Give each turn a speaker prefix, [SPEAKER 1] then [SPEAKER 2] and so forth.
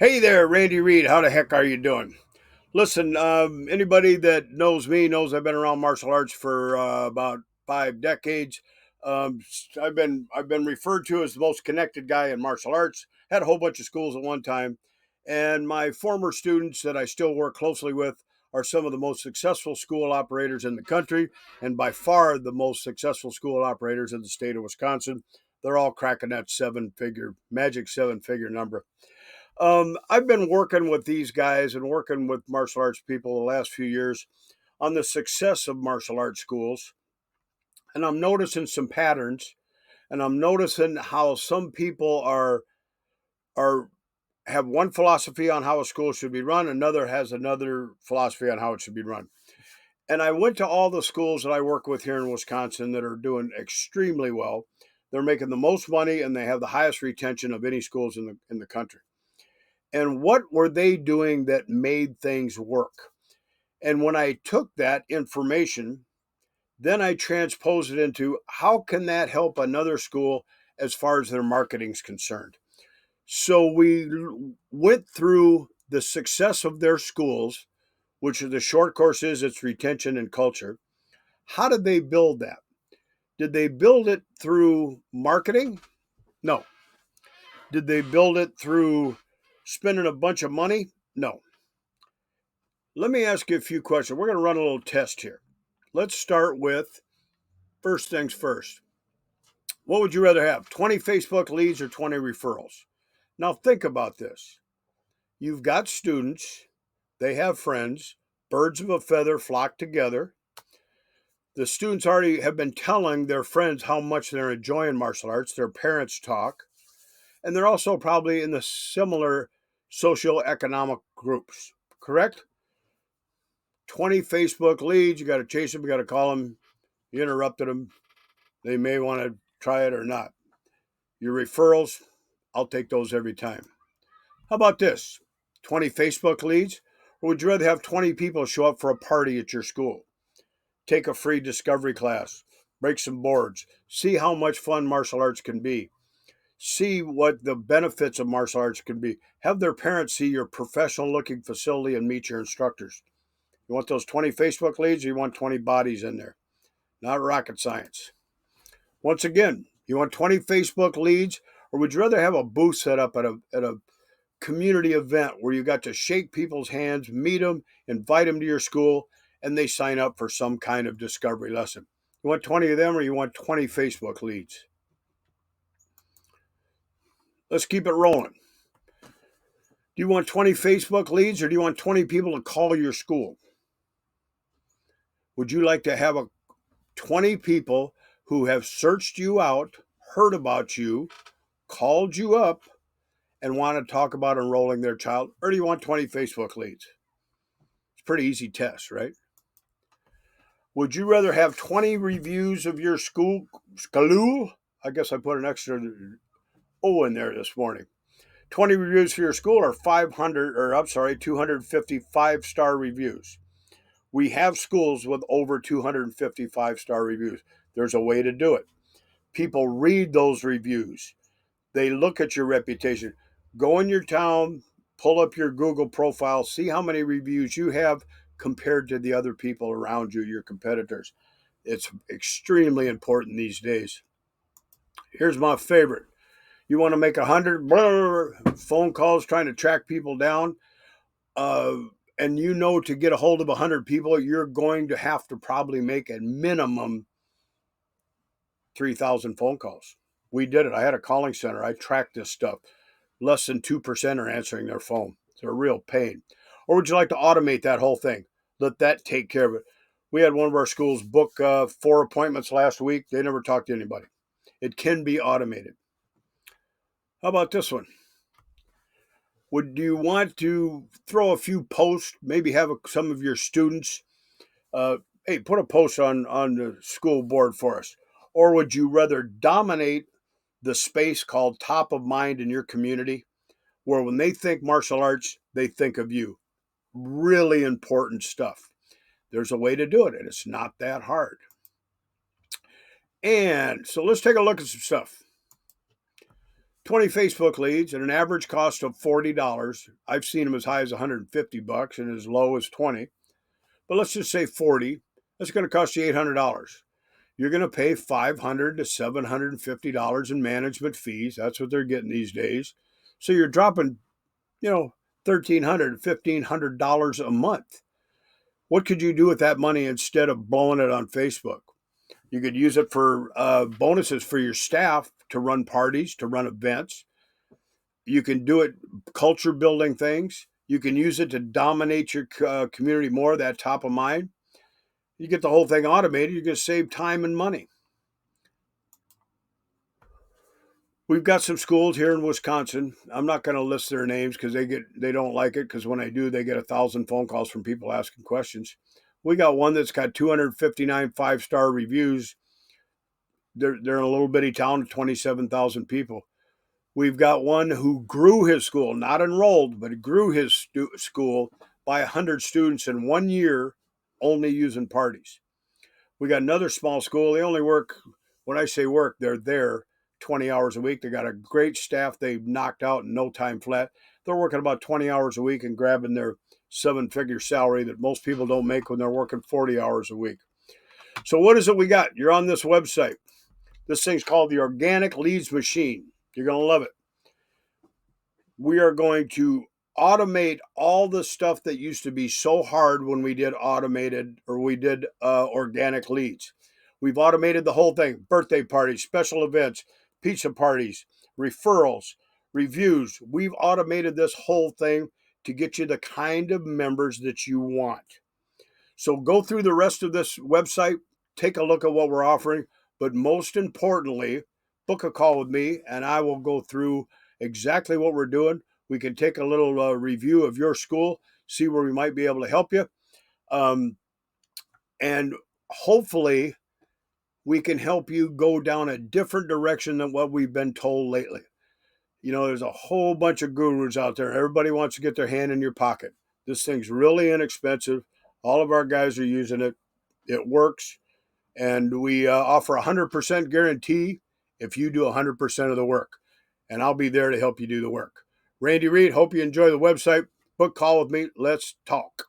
[SPEAKER 1] Hey there, Randy Reed. How the heck are you doing? Listen, anybody that knows me knows I've been around martial arts for about 5 decades. I've been referred to as the most connected guy in martial arts. Had a whole bunch of schools at one time, and my former students that I still work closely with are some of the most successful school operators in the country, and by far the most successful school operators in the state of Wisconsin. They're all cracking that magic 7 figure number. I've been working with these guys and working with martial arts people the last few years on the success of martial arts schools. And I'm noticing some patterns, and I'm noticing how some people are have one philosophy on how a school should be run, another has another philosophy on how it should be run. And I went to all the schools that I work with here in Wisconsin that are doing extremely well. They're making the most money and they have the highest retention of any schools in the country. And what were they doing that made things work? And when I took that information, then I transposed it into how can that help another school as far as their marketing is concerned. So we went through the success of their schools, which are the short course is its retention and culture. How did they build that? Did they build it through marketing? No. Did they build it through spending a bunch of money? No. Let me ask you a few questions. We're going to run a little test here. Let's start with first things first. What would you rather have, 20 Facebook leads or 20 referrals? Now, think about this. You've got students, they have friends, birds of a feather flock together. The students already have been telling their friends how much they're enjoying martial arts, their parents talk, and they're also probably in the similar socioeconomic groups, correct? 20 Facebook leads, you got to chase them, you got to call them, you interrupted them, they may want to try it or not. Your referrals, I'll take those every time. How about this? 20 Facebook leads? Or would you rather have 20 people show up for a party at your school? Take a free discovery class, break some boards, see how much fun martial arts can be, see what the benefits of martial arts can be. Have their parents see your professional looking facility and meet your instructors. You want those 20 Facebook leads or you want 20 bodies in there? Not rocket science. Once again, you want 20 Facebook leads, or would you rather have a booth set up at a community event where you got to shake people's hands, meet them, invite them to your school, and they sign up for some kind of discovery lesson? You want 20 of them, or you want 20 Facebook leads? Let's keep it rolling. Do you want 20 Facebook leads, or do you want 20 people to call your school? Would you like to have 20 people who have searched you out, heard about you, called you up, and want to talk about enrolling their child, or do you want 20 Facebook leads? It's a pretty easy test, right? Would you rather have 20 reviews of your school? I guess I put an extra O in there this morning. 20 reviews for your school or 255 star reviews. We have schools with over 255 star reviews. There's a way to do it. People read those reviews. They look at your reputation. Go in your town, pull up your Google profile, see how many reviews you have compared to the other people around you, your competitors. It's extremely important these days. Here's my favorite. You want to make 100 phone calls trying to track people down, uh, and you know to get a hold of 100 people, you're going to have to probably make a minimum 3,000 phone calls. We did it. I had a calling center. I tracked this stuff. Less than 2% are answering their phone. It's a real pain. Or would you like to automate that whole thing? Let that take care of it. We had one of our schools book 4 appointments last week. They never talked to anybody. It can be automated. How about this one? Would you want to throw a few posts, maybe have some of your students, hey, put a post on the school board for us? Or would you rather dominate the space called top of mind in your community, where when they think martial arts, they think of you? Really important stuff. There's a way to do it, and it's not that hard. And so let's take a look at some stuff. 20 Facebook leads at an average cost of $40. I've seen them as high as $150 and as low as 20. But let's just say 40. That's going to cost you $800. You're going to pay $500 to $750 in management fees. That's what they're getting these days. So you're dropping, $1,300, $1,500 a month. What could you do with that money instead of blowing it on Facebook? You could use it for bonuses for your staff to run parties, to run events. You can do it culture building things. You can use it to dominate your community more, that top of mind. You get the whole thing automated, you're going to save time and money. We've got some schools here in Wisconsin. I'm not going to list their names because they don't like it, because when I do, they get 1,000 phone calls from people asking questions. We got one that's got 259 5-star reviews. They're in a little bitty town of 27,000 people. We've got one who grew his school, not enrolled, but grew his school by 100 students in 1 year, only using parties. We got another small school. They only work, when I say work, they're there 20 hours a week. They got a great staff they've knocked out in no time flat. They're working about 20 hours a week and grabbing their 7-figure salary that most people don't make when they're working 40 hours a week. So what is it we got? You're on this website. This thing's called the Organic Leads Machine. You're going to love it. We are going to automate all the stuff that used to be so hard when we did organic leads. We've automated the whole thing: birthday parties, special events, pizza parties, referrals, reviews. We've automated this whole thing to get you the kind of members that you want. So go through the rest of this website, take a look at what we're offering, but most importantly, book a call with me and I will go through exactly what we're doing. We can take a little review of your school, see where we might be able to help you. And hopefully we can help you go down a different direction than what we've been told lately. There's a whole bunch of gurus out there. Everybody wants to get their hand in your pocket. This thing's really inexpensive. All of our guys are using it. It works. And we offer 100% guarantee if you do 100% of the work. And I'll be there to help you do the work. Randy Reed, hope you enjoy the website. Book call with me. Let's talk.